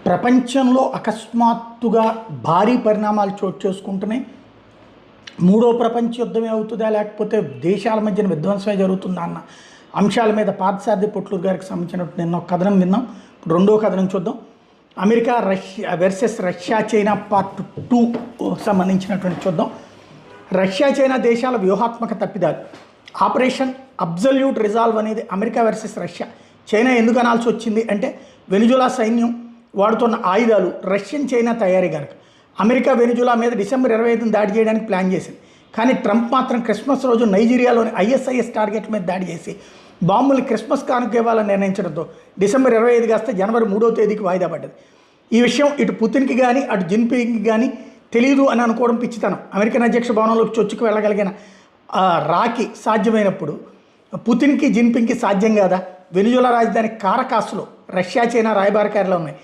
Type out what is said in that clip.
ప్రపంచంలో అకస్మాత్తుగా భారీ పరిణామాలు చోటు చేసుకుంటున్నాయి. మూడో ప్రపంచ యుద్ధమే అవుతుందా, లేకపోతే దేశాల మధ్యన విధ్వంసమే జరుగుతుందా అన్న అంశాల మీద పార్థసారథి పొట్లూరు గారికి సంబంధించినట్టు నిన్న ఒక కథనం విన్నాం. ఇప్పుడు రెండో కథనం చూద్దాం. America Russia versus Russia China part 2 సంబంధించినటువంటి చూద్దాం. రష్యా చైనా దేశాల వ్యూహాత్మక తప్పిదాలు. ఆపరేషన్ అబ్జల్యూట్ రిజాల్వ్ అనేది అమెరికా వర్సెస్ రష్యా. చైనా ఎందుకు అనాల్సి వచ్చింది అంటే వెనిజులా సైన్యం వాడుతున్న ఆయుధాలు రష్యన్ చైనా తయారీ కనుక. అమెరికా వెనిజులా మీద డిసెంబర్ 25న దాడి చేయడానికి ప్లాన్ చేసింది. కానీ ట్రంప్ మాత్రం క్రిస్మస్ రోజు నైజీరియాలోని ISIS టార్గెట్ మీద దాడి చేసి బాంబుల్ని క్రిస్మస్ కానుక ఇవ్వాలని నిర్ణయించడంతో డిసెంబర్ 25 కాస్త జనవరి 3వ తేదీకి వాయిదా పడ్డది. ఈ విషయం ఇటు పుతిన్కి కానీ అటు జిన్పింగ్కి కానీ తెలియదు అని అనుకోవడం పిచ్చితనం. అమెరికన్ అధ్యక్ష భవనంలోకి చొచ్చుకు వెళ్ళగలిగిన రాకి సాధ్యమైనప్పుడు పుతిన్కి జిన్పింగ్కి సాధ్యం కాదా? వెనిజులా రాజధాని కారకాస్లో రష్యా చైనా రాయబార కార్యాలయాలు ఉన్నాయి.